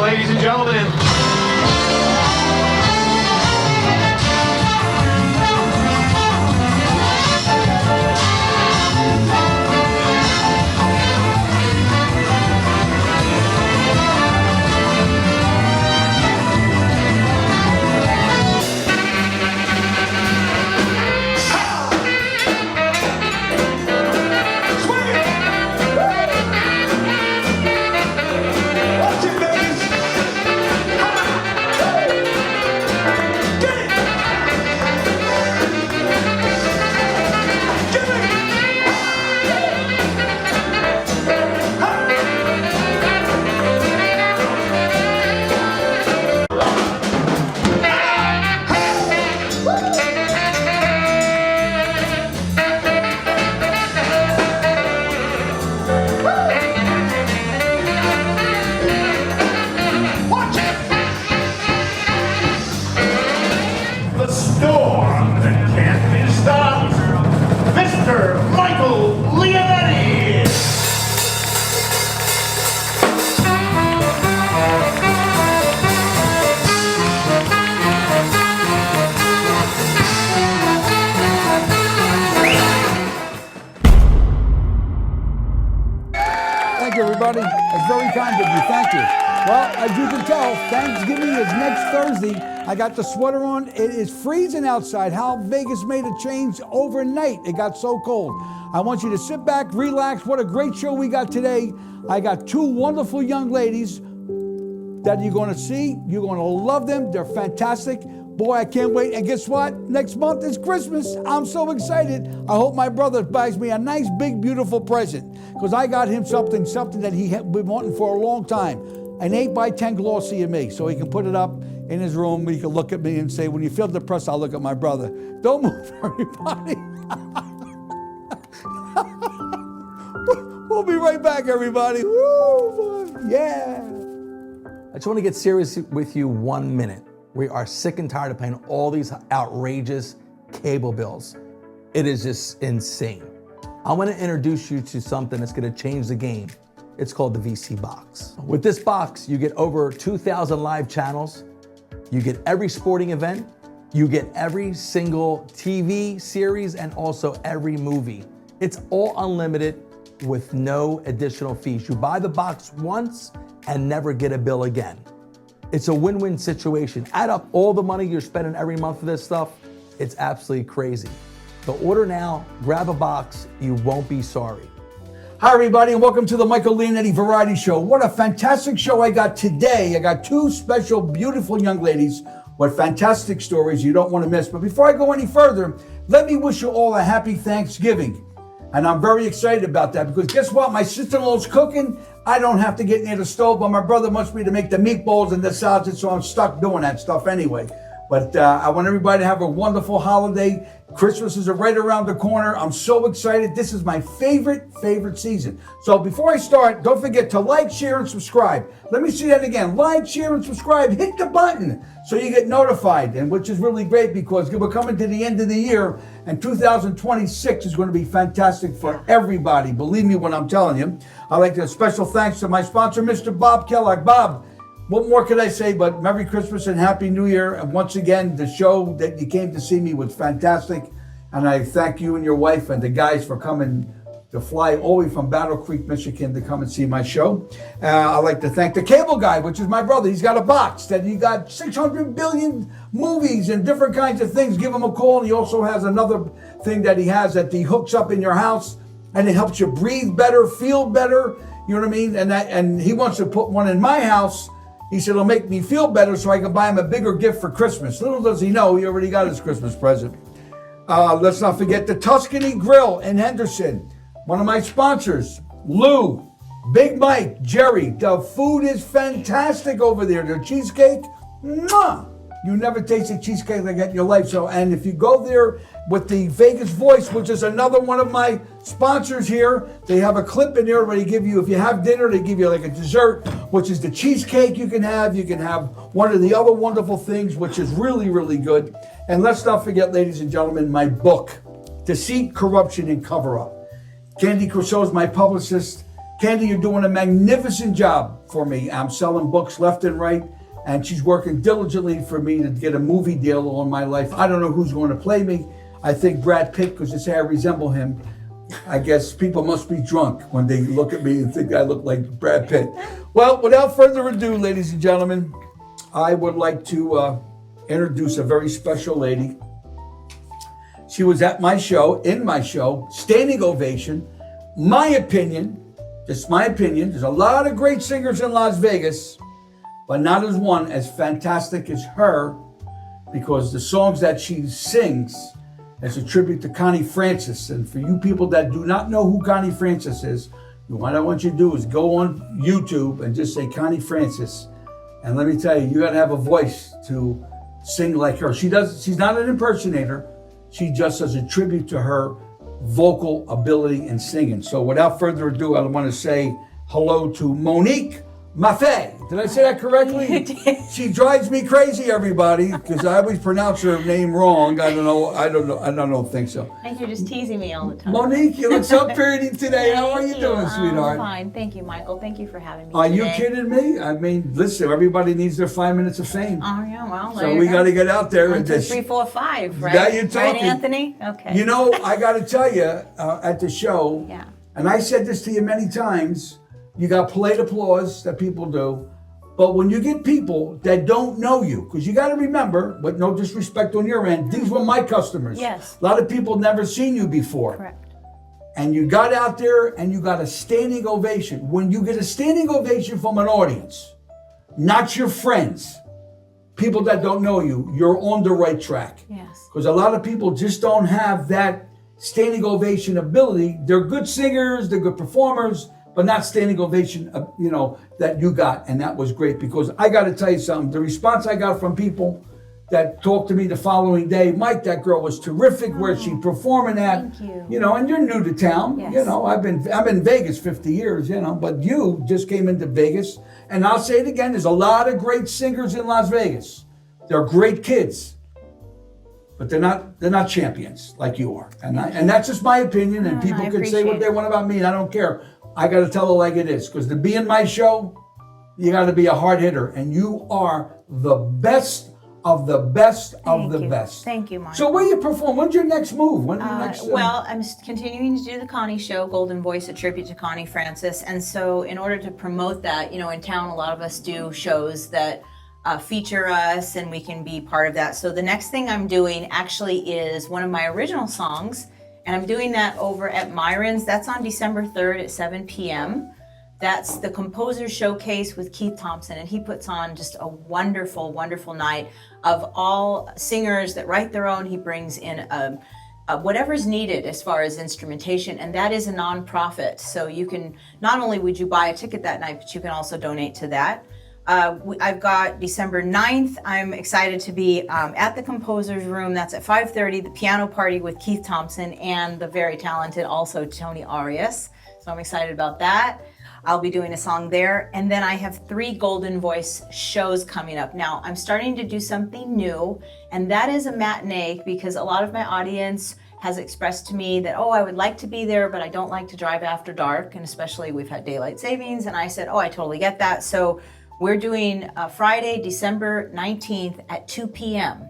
ladies and gentlemen. Leonetti! Thank you, everybody. That's very kind of you. Thank you. Well, as you can tell, Thanksgiving is next Thursday. I got the sweater on. It is freezing outside. How Vegas made a change overnight. It got so cold. I want you to sit back, relax. What a great show we got today. I got two wonderful young ladies that you're going to see. You're going to love them. They're fantastic. Boy, I can't wait. And guess what? Next month is Christmas. I'm so excited. I hope my brother buys me a nice, big, beautiful present, because I got him something that he had been wanting for a long time. An 8x10 glossy of me, so he can put it up in his room. He can look at me and say, when you feel depressed, I'll look at my brother. Don't move, everybody. We'll be right back, everybody. Woo, yeah. I just want to get serious with you 1 minute. We are sick and tired of paying all these outrageous cable bills. It is just insane. I want to introduce you to something that's going to change the game. It's called the VC Box. With this box, you get over 2,000 live channels. You get every sporting event. You get every single TV series and also every movie. It's all unlimited with no additional fees. You buy the box once and never get a bill again. It's a win-win situation. Add up all the money you're spending every month for this stuff. It's absolutely crazy. So order now, grab a box, you won't be sorry. Hi, everybody, and welcome to the Michael Leonetti Variety Show. What a fantastic show I got today. I got two special, beautiful young ladies with fantastic stories you don't want to miss. But before I go any further, let me wish you all a happy Thanksgiving. And I'm very excited about that, because guess what? My sister-in-law's cooking. I don't have to get near the stove, but my brother wants me to make the meatballs and the sausage, so I'm stuck doing that stuff anyway. But I want everybody to have a wonderful holiday. Christmas is right around the corner. I'm so excited. This is my favorite season. So before I start, don't forget to like, share, and subscribe. Let me see that again. Like, share, and subscribe. Hit the button so you get notified, and which is really great, because we're coming to the end of the year, and 2026 is going to be fantastic for everybody. Believe me when I'm telling you. I'd like to special thanks to my sponsor, Mr. Bob Kellogg. Bob, what more could I say but Merry Christmas and Happy New Year. And once again, the show that you came to see me was fantastic. And I thank you and your wife and the guys for coming to fly all the way from Battle Creek, Michigan to come and see my show. I'd like to thank the cable guy, which is my brother. He's got a box that he got 600 billion movies and different kinds of things. Give him a call. And he also has another thing that he has that he hooks up in your house, and it helps you breathe better, feel better. You know what I mean? And he wants to put one in my house. He said, it'll make me feel better so I can buy him a bigger gift for Christmas. Little does he know, he already got his Christmas present. Let's not forget the Tuscany Grill in Henderson. One of my sponsors, Lou, Big Mike, Jerry. The food is fantastic over there. The cheesecake, mwah! You never tasted cheesecake like that in your life. So, and if you go there with the Vegas Voice, which is another one of my sponsors here, they have a clip in there where they give you, if you have dinner, they give you like a dessert, which is the cheesecake you can have. You can have one of the other wonderful things, which is really, really good. And let's not forget, ladies and gentlemen, my book, Deceit, Corruption, and Cover-Up. Candy Crusoe is my publicist. Candy, you're doing a magnificent job for me. I'm selling books left and right, and she's working diligently for me to get a movie deal on my life. I don't know who's going to play me. I think Brad Pitt, because they say I resemble him. I guess people must be drunk when they look at me and think I look like Brad Pitt. Well, without further ado, ladies and gentlemen, I would like to introduce a very special lady. She was at my show, in my show, standing ovation. My opinion, just my opinion, there's a lot of great singers in Las Vegas, but not as one as fantastic as her, because the songs that she sings is a tribute to Connie Francis. And for you people that do not know who Connie Francis is, what I want you to do is go on YouTube and just say Connie Francis. And let me tell you, you gotta have a voice to sing like her. She's not an impersonator. She just does a tribute to her vocal ability in singing. So without further ado, I want to say hello to Monique Maffel. Did I say that correctly? You did. She drives me crazy, everybody, because I always pronounce her name wrong. I don't think so. I think you're just teasing me all the time. Monique, you look so pretty today. How are you Thank doing, sweetheart? Fine. Thank you, Michael. Thank you for having me Are today. you kidding me? I mean, listen, everybody needs their 5 minutes of fame. Oh, yeah, well, So we got to get out there 1, and 2, just... 3, 4, 5, right? Now you're Right, talking. Anthony? Okay. You know, I got to tell you, at the show, Yeah. and I said this to you many times, you got polite applause that people do, but when you get people that don't know you, because you got to remember, but no disrespect on your end, these were my customers. Yes. A lot of people never seen you before. Correct. And you got out there and you got a standing ovation. When you get a standing ovation from an audience, not your friends, people that don't know you, you're on the right track. Yes. Because a lot of people just don't have that standing ovation ability. They're good singers, they're good performers, but not standing ovation, that you got. And that was great, because I got to tell you something. The response I got from people that talked to me the following day, Mike, that girl was terrific. Where's she performing at? Thank you. And you're new to town. Yes. I've been in Vegas 50 years, but you just came into Vegas. And I'll say it again, there's a lot of great singers in Las Vegas. They're great kids, but they're not champions like you are. And that's just my opinion, and people I can say what appreciate they want about me, and I don't care. I got to tell it like it is, because to be in my show, you got to be a hard hitter, and you are the best of the best of the best. Thank you, Mike. So where you perform? When's your next move? When your next? Well, I'm continuing to do the Connie Show, Golden Voice, a tribute to Connie Francis. And so in order to promote that, in town, a lot of us do shows that feature us, and we can be part of that. So the next thing I'm doing actually is one of my original songs, and I'm doing that over at Myron's. That's on December 3rd at 7 p.m. That's the Composer Showcase with Keith Thompson, and he puts on just a wonderful, wonderful night of all singers that write their own. He brings in whatever's needed as far as instrumentation, and that is a nonprofit. So you can, not only would you buy a ticket that night, but you can also donate to that. I've got December 9th. I'm excited to be at the Composer's Room. That's at 5:30, the piano party with Keith Thompson and the very talented also Tony Arias. So I'm excited about that. I'll be doing a song there. And then I have 3 Golden Voice shows coming up. Now, I'm starting to do something new, and that is a matinee, because a lot of my audience has expressed to me that, I would like to be there, but I don't like to drive after dark. And especially we've had daylight savings. And I said, I totally get that. So we're doing Friday, December 19th at 2 p.m.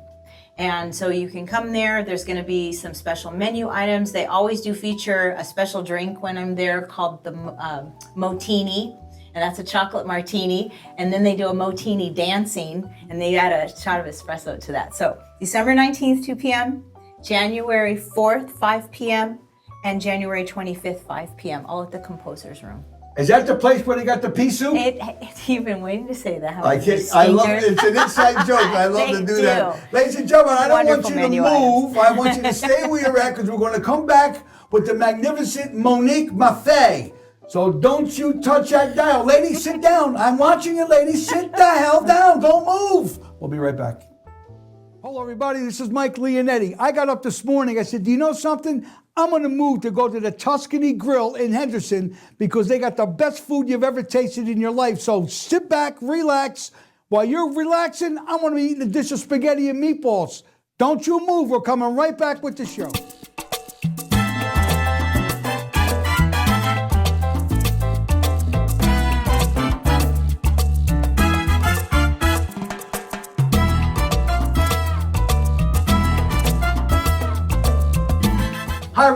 And so you can come there. There's going to be some special menu items. They always do feature a special drink when I'm there called the Motini, and that's a chocolate martini. And then they do a Motini dancing, and they add a shot of espresso to that. So December 19th, 2 p.m., January 4th, 5 p.m., and January 25th, 5 p.m., all at the Composer's Room. Is that the place where they got the pea soup? You've been waiting to say that. I love it. It's an inside joke. I love to do that. Ladies and gentlemen, I don't want you to move. I want you to stay where you're at, because we're going to come back with the magnificent Monique Maffel. So don't you touch that dial. Ladies, sit down. I'm watching you, ladies. Sit the hell down. Don't move. We'll be right back. Hello, everybody. This is Mike Leonetti. I got up this morning. I said, do you know something? I'm on the move to go to the Tuscany Grill in Henderson, because they got the best food you've ever tasted in your life. So sit back, relax. While you're relaxing, I'm going to be eating a dish of spaghetti and meatballs. Don't you move. We're coming right back with the show.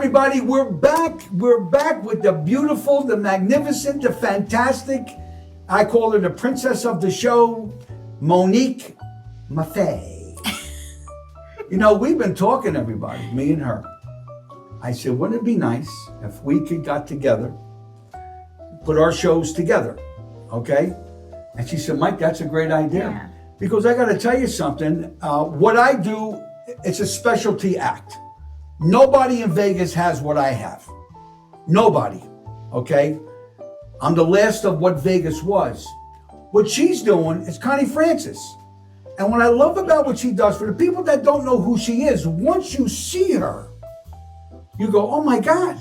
everybody, we're back. We're back with the beautiful, the magnificent, the fantastic. I call her the princess of the show, Monique Maffel. You know, we've been talking, everybody, me and her. I said, wouldn't it be nice if we could got together, put our shows together, okay? And she said, Mike, that's a great idea. Yeah. Because I got to tell you something. What I do, it's a specialty act. Nobody in Vegas has what I have. Nobody, okay? I'm the last of what Vegas was. What she's doing is Connie Francis. And what I love about what she does, for the people that don't know who she is, once you see her, you go, oh my God,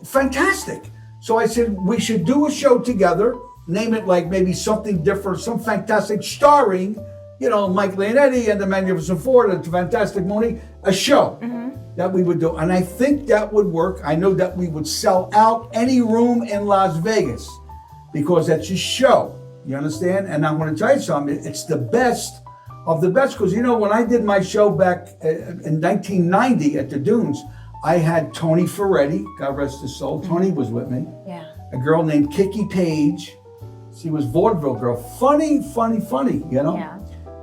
fantastic. So I said, we should do a show together, name it like maybe something different, some fantastic, starring, you know, Mike Leonetti and the Magnificent Four, the fantastic Monique, a show that we would do. And I think that would work. I know that we would sell out any room in Las Vegas because that's a show. You understand? And I'm going to tell you something. It's the best of the best because, you know, when I did my show back in 1990 at the Dunes, I had Tony Ferretti, God rest his soul. Tony was with me. Yeah. A girl named Kiki Page. She was vaudeville girl. Funny, you know? Yeah.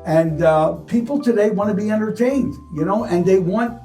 And people today want to be entertained, you know, and they want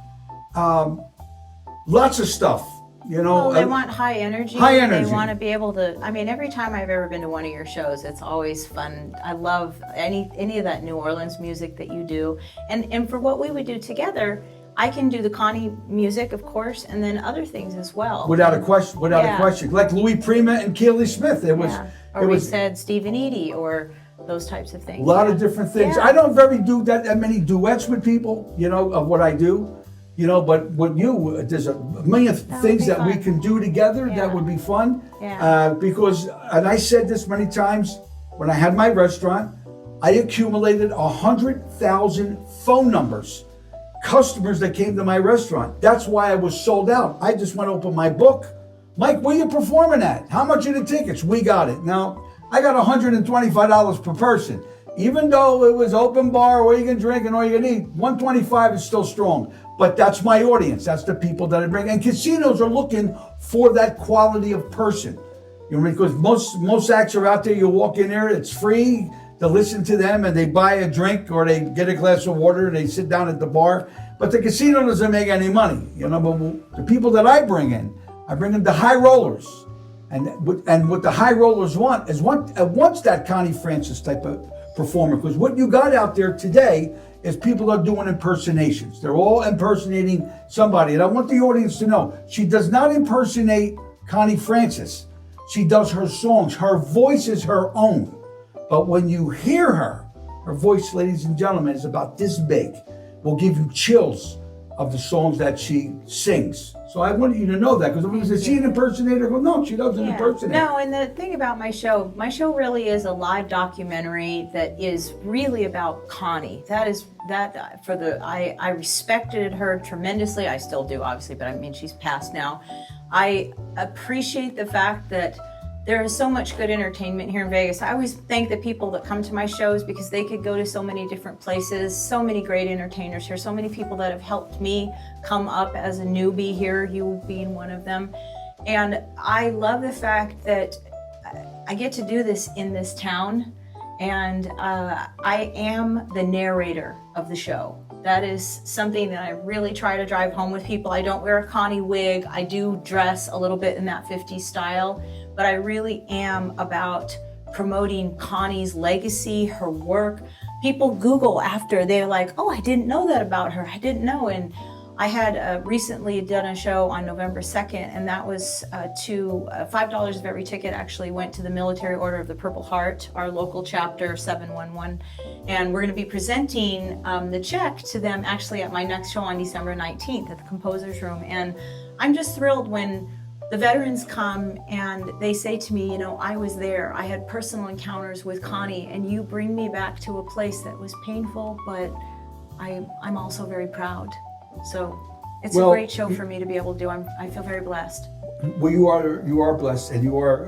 lots of stuff, you know. Well, they want high energy. High energy. They want to be able to, I mean, every time I've ever been to one of your shows, it's always fun. I love any of that New Orleans music that you do. And for what we would do together, I can do the Connie music, of course, and then other things as well. Without a question. Like Louis Prima and Keely Smith. It was, Yeah. Or we said Stephen Eady or those types of things. a lot of different things. Yeah. I don't do that many duets with people, you know, of what I do, you know, but with you, there's a million things that we can do together that would be fun. Yeah. Because, and I said this many times, when I had my restaurant, I accumulated 100,000 phone numbers, customers that came to my restaurant. That's why I was sold out. I just went to open my book. Mike, where you performing at? How much are the tickets? We got it. Now, I got $125 per person. Even though it was open bar, where you can drink and all you can eat, $125 is still strong. But that's my audience. That's the people that I bring. And casinos are looking for that quality of person. You know, because most acts are out there, you walk in there, it's free to listen to them, and they buy a drink or they get a glass of water and they sit down at the bar. But the casino doesn't make any money, you know. But the people that I bring in the high rollers. And what the high rollers want is wants that Connie Francis type of performer. Because what you got out there today is people are doing impersonations. They're all impersonating somebody. And I want the audience to know, she does not impersonate Connie Francis. She does her songs. Her voice is her own. But when you hear her voice, ladies and gentlemen, is about this big. Will give you chills of the songs that she sings. So I want you to know that, because when is she an impersonator? Well, no, she doesn't impersonate. No, and the thing about my show really is a live documentary that is really about Connie. I respected her tremendously. I still do, obviously, but I mean, she's passed now. I appreciate the fact that there is so much good entertainment here in Vegas. I always thank the people that come to my shows because they could go to so many different places, so many great entertainers here, so many people that have helped me come up as a newbie here, you being one of them. And I love the fact that I get to do this in this town, and I am the narrator of the show. That is something that I really try to drive home with people. I don't wear a Connie wig. I do dress a little bit in that 50s style, but I really am about promoting Connie's legacy, her work. People Google after, they're like, oh, I didn't know that about her. I didn't know. And I had recently done a show on November 2nd, and that was to $5 of every ticket actually went to the Military Order of the Purple Heart, our local chapter 711. And we're going to be presenting the check to them actually at my next show on December 19th at the Composers Room. And I'm just thrilled when the veterans come and they say to me, you know, I was there, I had personal encounters with Connie, and you bring me back to a place that was painful, but I'm also very proud. So it's a great show for me to be able to do. I feel very blessed. Well, you are blessed, and you are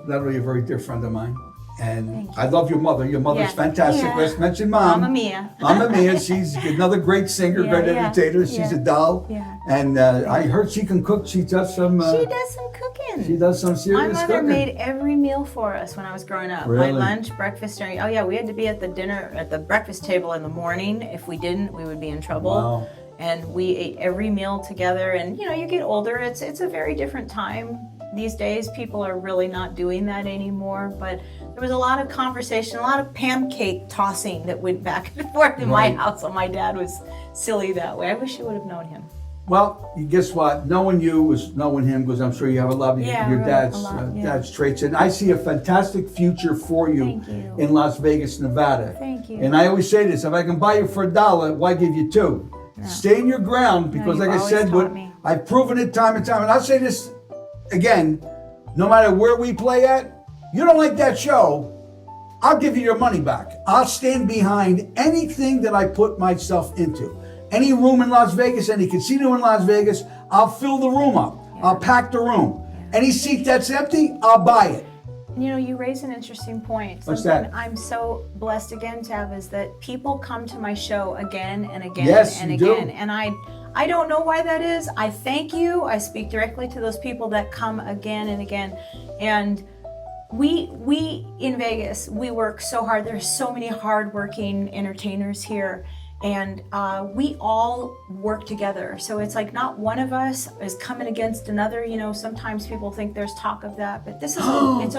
not only a very dear friend of mine, And I love your mother. Your mother's fantastic. Yeah. Let's mention Mom. Mama Mia. Mama Mia. She's another great singer, great entertainer. She's a doll. Yeah. And I heard she can cook. She does some. She does some cooking. She does some serious My mother cooking. made every meal for us when I was growing up. Really? My lunch, breakfast, dinner. Oh yeah, we had to be at the breakfast table in the morning. If we didn't, we would be in trouble. Wow. And we ate every meal together. And you know, you get older, it's a very different time. These days, people are really not doing that anymore. But there was a lot of conversation, a lot of pancake tossing that went back and forth in my house. So my dad was silly that way. I wish you would have known him. Well, guess what? Knowing you was knowing him, because I'm sure you have a lot of your really, dad's traits. And I see a fantastic future for you, in Las Vegas, Nevada. Thank you. And I always say this: if I can buy you for $1, why give you 2? No. Stay in your ground, because like I said, I've proven it time and time. And I'll say this again, no matter where we play at, you don't like that show, I'll give you your money back. I'll stand behind anything that I put myself into. Any room in Las Vegas, any casino in Las Vegas, I'll fill the room up. I'll pack the room. Any seat that's empty, I'll buy it. You know, you raise an interesting point. What's Something that? I'm so blessed again to have is that people come to my show again and again and you again. do. And I don't know why that is. I thank you. I speak directly to those people that come again and again. And we in Vegas, we work so hard. There's so many hardworking entertainers here. And we all work together. So it's like not one of us is coming against another. You know, sometimes people think there's talk of that, but this is it's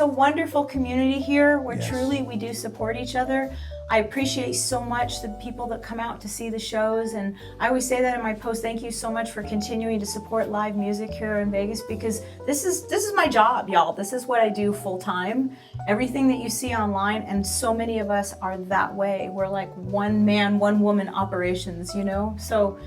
a wonderful community here where truly we do support each other. I appreciate so much the people that come out to see the shows, and I always say that in my post. Thank you so much for continuing to support live music here in Vegas, because this is my job, y'all. This is what I do full time. Everything that you see online, and so many of us are that way. We're like one man, one woman operations, you know. So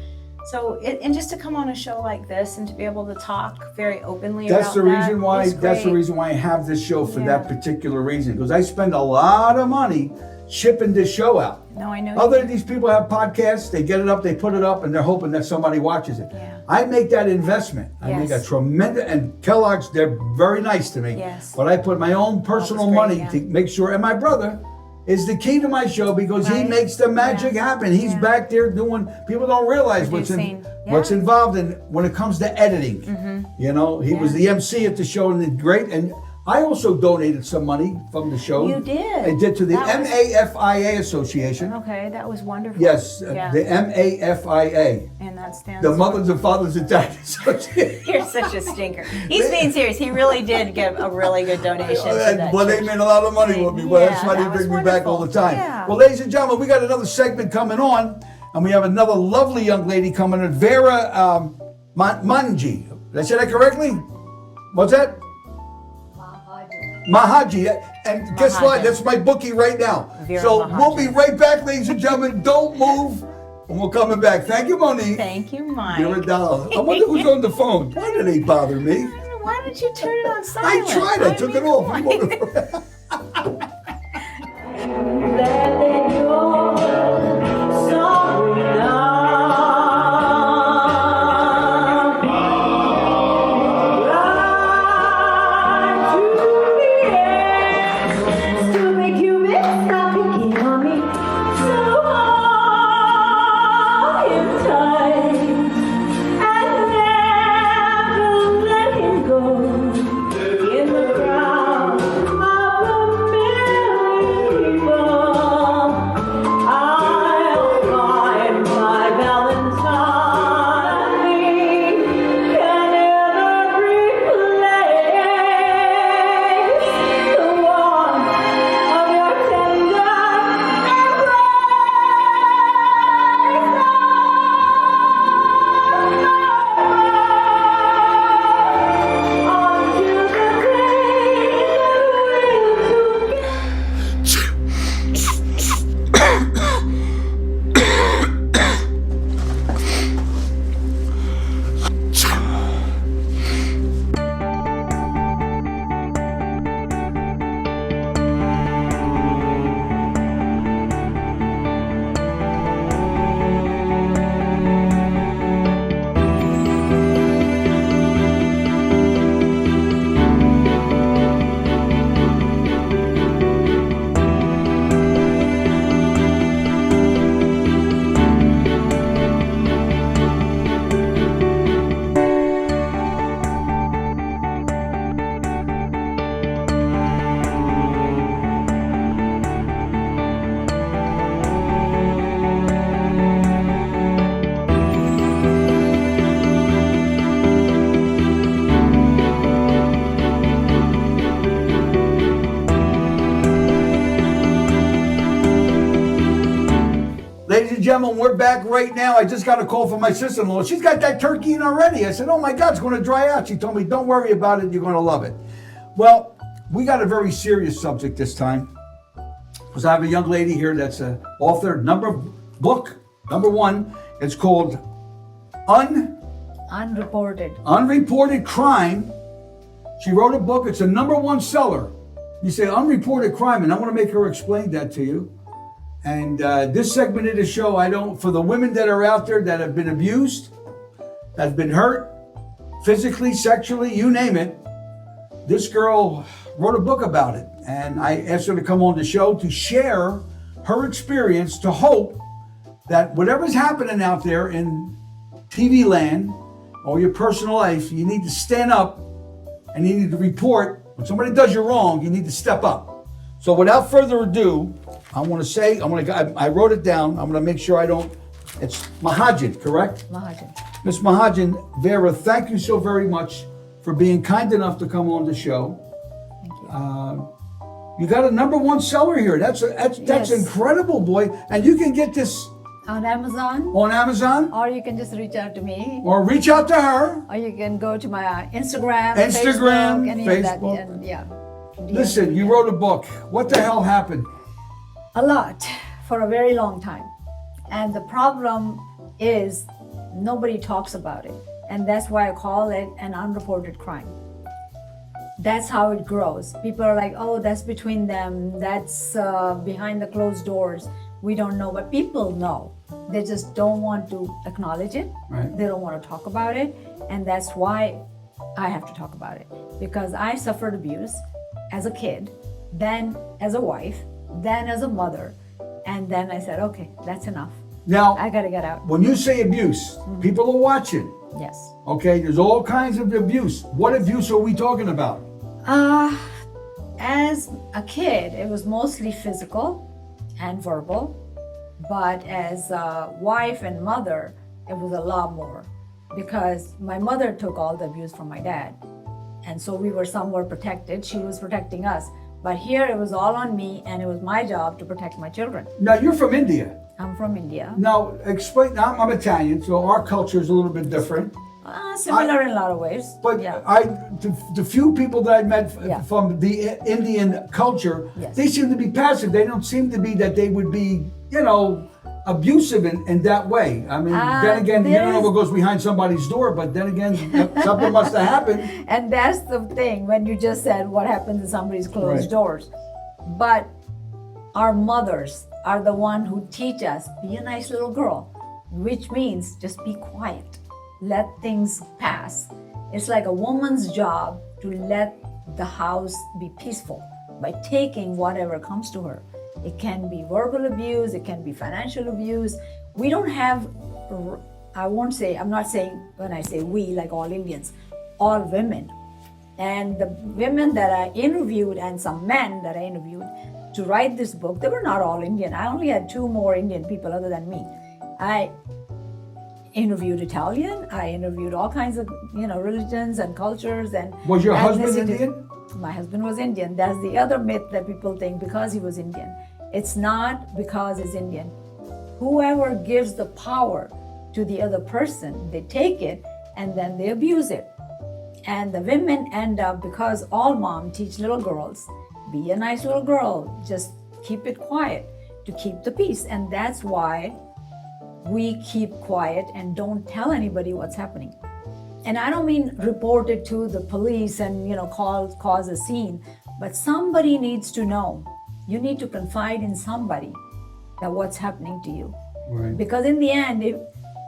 and just to come on a show like this and to be able to talk very openly That's about the reason that why. is That's the great. reason why I have this show, for that particular reason. Because I spend a lot of money shipping this show out. No, I know. Other than these people have podcasts, they get it up, they put it up, and they're hoping that somebody watches it. Yeah. I make that investment. I make a tremendous, and Kellogg's, they're very nice to me. Yes. But I put my own personal money to make sure, and my brother is the key to my show, because he makes the magic happen. He's back there doing, people don't realize what's involved in when it comes to editing. You know, he was the MC at the show, and did great. And I also donated some money from the show. You did? I did to the MAFIA Association. Okay, that was wonderful. Yes, the MAFIA. And that stands The for- Mothers and Fathers of Died Association. You're such a stinker. He's being serious. He really did give a really good donation to that Well, they church. made a lot of money with me, but that's why they that was bring me back all the wonderful. time. Yeah. Well, ladies and gentlemen, we got another segment coming on, and we have another lovely young lady coming in, Veera Manji. Did I say that correctly? What's that? Mahajan. And guess what? That's my bookie right now. Veera So Mahajan. we'll be right back, ladies and gentlemen. Don't move. And we're coming back. Thank you, Monique. Thank you, Mike. You're a doll. I wonder who's on the phone. Why do they bother me? Why don't you turn it on I silent? tried. I took it off. In the crowd of gentlemen, we're back right now. I just got a call from my sister-in-law. She's got that turkey in already. I said, oh my God, it's going to dry out. She told me, don't worry about it. You're going to love it. Well, we got a very serious subject this time. Because I have a young lady here that's an author, book number 1. It's called Unreported Crime. She wrote a book. It's a #1 seller. You say unreported crime, and I want to make her explain that to you. And this segment of the show, for the women that are out there that have been abused, that have been hurt, physically, sexually, you name it, this girl wrote a book about it. And I asked her to come on the show to share her experience, to hope that whatever's happening out there in TV land or your personal life, you need to stand up and you need to report. When somebody does you wrong, you need to step up. So without further ado, I wrote it down. I'm going to make sure it's Mahajan, correct? Mahajan. Miss Mahajan, Veera, thank you so very much for being kind enough to come on the show. Thank you. You got a #1 seller here. That's Yes. incredible, boy. And you can get this On Amazon, on Amazon, or you can just reach out to me, or reach out to her. or you can go to my Instagram, Instagram, Facebook, any Facebook. of that. And yeah. Listen, you wrote a book. What the hell happened? A lot for a very long time. And the problem is nobody talks about it. And that's why I call it an unreported crime. That's how it grows. People are like, oh, that's between them. That's behind the closed doors. We don't know, but people know. They just don't want to acknowledge it. Right. They don't want to talk about it. And that's why I have to talk about it. Because I suffered abuse as a kid, then as a wife, then as a mother. And then I said, okay, that's enough. Now, I got to get out. when you say abuse, people are watching. Yes. Okay, there's all kinds of abuse. What abuse are we talking about? As a kid, it was mostly physical and verbal. But as a wife and mother, it was a lot more. Because my mother took all the abuse from my dad. And so we were somewhat protected. She was protecting us. But here it was all on me, and it was my job to protect my children. Now, you're from India. I'm from India. Now, explain. I'm Italian, so our culture is a little bit different. Similar in a lot of ways. But yeah. the few people that I met Yeah. from the Indian culture, Yes. they seem to be passive. They don't seem to be that they would be, abusive in that way. I mean, then again, you don't know what goes behind somebody's door, but then again, something must have happened. And that's the thing when you just said what happens in somebody's closed Right. doors. But our mothers are the one who teach us, be a nice little girl, which means just be quiet. Let things pass. It's like a woman's job to let the house be peaceful by taking whatever comes to her. It can be verbal abuse, it can be financial abuse. We don't have, I'm not saying when I say we, like all Indians, all women. And the women that I interviewed and some men that I interviewed to write this book, they were not all Indian. I only had 2 more Indian people other than me. I interviewed Italian, I interviewed all kinds of, religions and cultures and Was your husband ethnicities. Indian? My husband was Indian. That's the other myth that people think because he was Indian. It's not because he's Indian. Whoever gives the power to the other person, they take it and then they abuse it. And the women end up, because all moms teach little girls, be a nice little girl, just keep it quiet to keep the peace. And that's why we keep quiet and don't tell anybody what's happening. And I don't mean report it to the police and cause a scene, but somebody needs to know. You need to confide in somebody that what's happening to you. Right. Because in the end,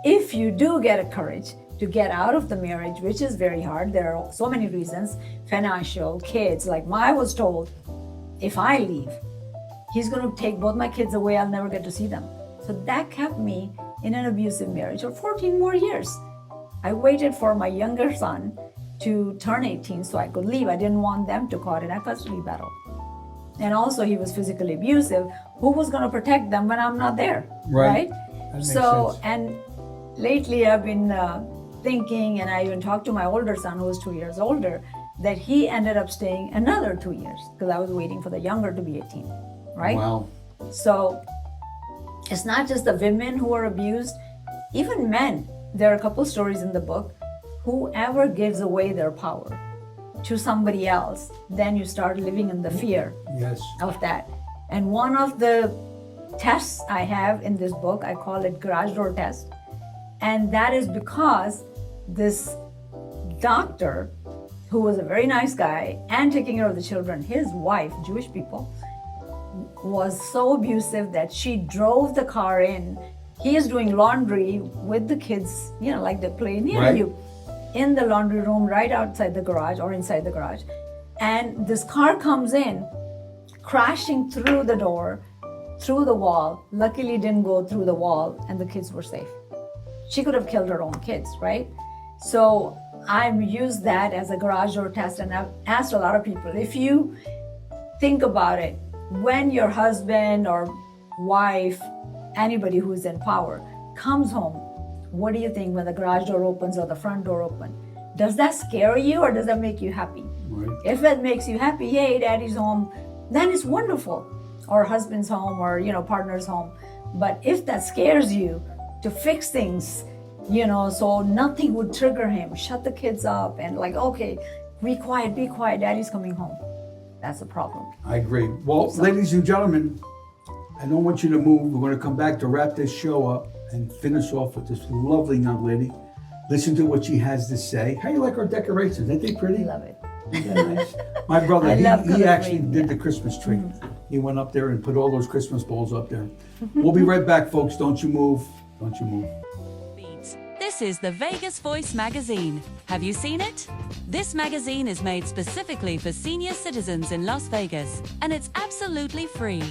if you do get a courage to get out of the marriage, which is very hard, there are so many reasons, financial, kids, like I was told, if I leave, he's going to take both my kids away, I'll never get to see them. So that kept me in an abusive marriage for 14 more years. I waited for my younger son to turn 18 so I could leave. I didn't want them to caught in a custody battle. And also he was physically abusive. Who was going to protect them when I'm not there? Right. That makes sense. And lately I've been thinking, and I even talked to my older son who was 2 years older, that he ended up staying another 2 years because I was waiting for the younger to be 18, right? Wow. So It's not just the women who are abused, even men. There are a couple stories in the book. Whoever gives away their power to somebody else, then you start living in the fear Yes. of that. And one of the tests I have in this book, I call it garage door test. And that is because this doctor, who was a very nice guy and taking care of the children, his wife, Jewish people, was so abusive that she drove the car in. He is doing laundry with the kids, like they play near Right. you, in the laundry room right outside the garage or inside the garage. And this car comes in, crashing through the door, through the wall. Luckily didn't go through the wall and the kids were safe. She could have killed her own kids, right? So I've used that as a garage door test, and I've asked a lot of people, if you think about it, when your husband or wife, anybody who's in power, comes home, what do you think when the garage door opens or the front door opens? Does that scare you or does that make you happy? Right. If it makes you happy, yay, daddy's home, then it's wonderful. Or husband's home, or partner's home. But if that scares you, to fix things, so nothing would trigger him, shut the kids up and okay, be quiet, daddy's coming home. That's a problem. I agree. Well, ladies and gentlemen, I don't want you to move. We're going to come back to wrap this show up and finish off with this lovely young lady. Listen to what she has to say. How you like our decorations? Ain't they pretty? I love it. Isn't that nice? My brother, I love he color actually green, did the Christmas tree. He went up there and put all those Christmas balls up there. We'll be right back, folks. Don't you move. Don't you move. This is the Vegas Voice magazine. Have you seen it? This magazine is made specifically for senior citizens in Las Vegas, and it's absolutely free.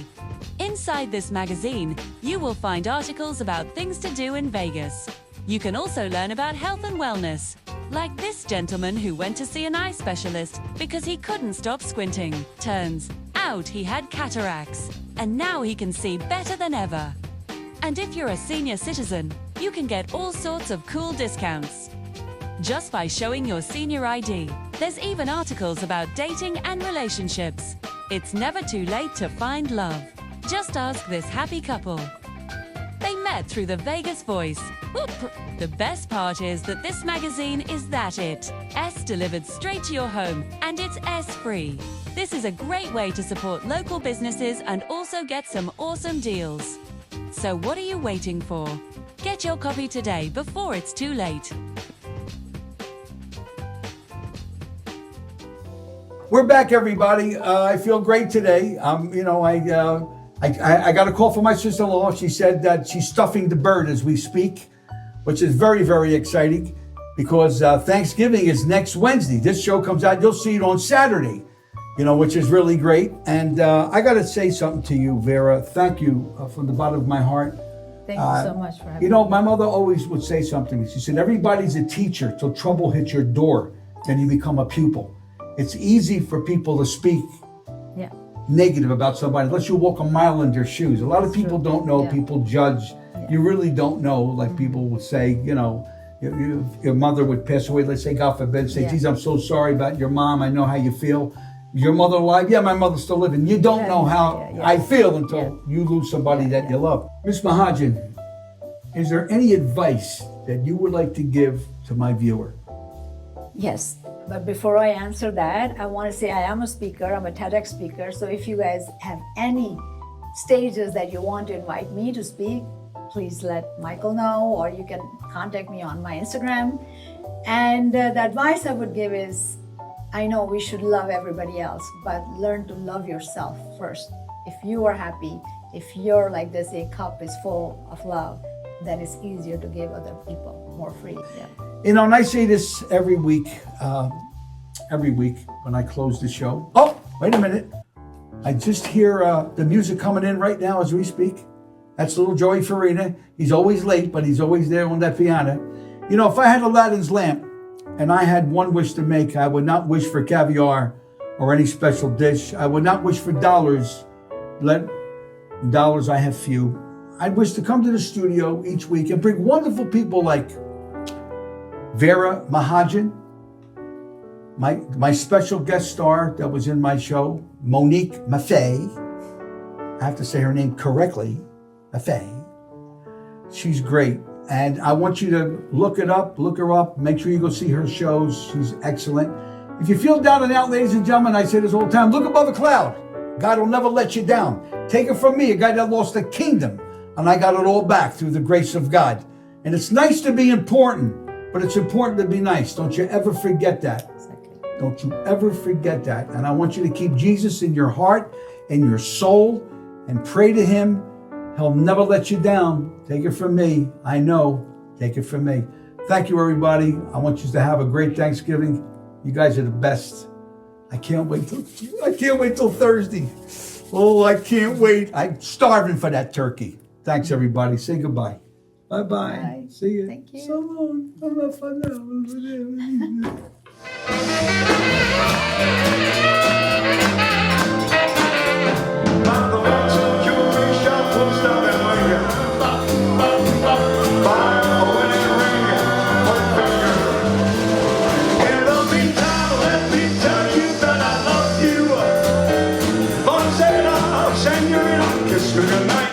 Inside this magazine, you will find articles about things to do in Vegas. You can also learn about health and wellness, like this gentleman who went to see an eye specialist because he couldn't stop squinting. Turns out he had cataracts, and now he can see better than ever. And if you're a senior citizen, you can get all sorts of cool discounts just by showing your senior ID. There's even articles about dating and relationships. It's never too late to find love. Just ask this happy couple. They met through the Vegas Voice. Whoop. The best part is that this magazine is it. S delivered straight to your home, and it's S-free. This is a great way to support local businesses and also get some awesome deals. So what are you waiting for? Get your copy today before it's too late. We're back, everybody. I feel great today. I got a call from my sister-in-law. She said that she's stuffing the bird as we speak, which is very, very exciting because Thanksgiving is next Wednesday. This show comes out. You'll see it on Saturday, which is really great. And I got to say something to you, Veera. Thank you from the bottom of my heart. Thank you so much for having me. My mother always would say something to me. She said, everybody's a teacher till trouble hits your door, then you become a pupil. It's easy for people to speak negative about somebody unless you walk a mile in their shoes. A lot of people don't know. Yeah. People judge. Yeah. You really don't know. Like people would say, your mother would pass away. Let's say, God forbid, say, geez, I'm so sorry about your mom. I know how you feel. Your mother alive? Yeah, my mother's still living. You don't know how I feel until you lose somebody that you love. Miss Mahajan, is there any advice that you would like to give to my viewer? Yes, but before I answer that, I want to say I am a speaker. I'm a TEDx speaker. So if you guys have any stages that you want to invite me to speak, please let Michael know, or you can contact me on my Instagram. And the advice I would give is, I know we should love everybody else, but learn to love yourself first. If you are happy, if you're, like they say, cup is full of love, then it's easier to give other people more free. Yeah. And I say this every week when I close the show. Oh, wait a minute. I just hear the music coming in right now as we speak. That's little Joey Farina. He's always late, but he's always there on that piano. If I had Aladdin's lamp and I had one wish to make, I would not wish for caviar or any special dish. I would not wish for dollars. Dollars I have few. I'd wish to come to the studio each week and bring wonderful people like Veera Mahajan, my special guest star that was in my show, Monique Maffel. I have to say her name correctly, Maffel. She's great. And I want you to look her up. Make sure you go see her shows. She's excellent. If you feel down and out, ladies and gentlemen, I say this all the time, look above a cloud. God will never let you down. Take it from me, a guy that lost a kingdom, and I got it all back through the grace of God. And it's nice to be important, but it's important to be nice. Don't you ever forget that. Don't you ever forget that. And I want you to keep Jesus in your heart and your soul and pray to him. He'll never let you down. Take it from me. I know. Take it from me. Thank you, everybody. I want you to have a great Thanksgiving. You guys are the best. I can't wait till Thursday. Oh, I can't wait. I'm starving for that turkey. Thanks, everybody. Say goodbye. Bye-bye. Bye. See you. Thank you. So long. I'm not fun now. Senorita, kiss me goodnight.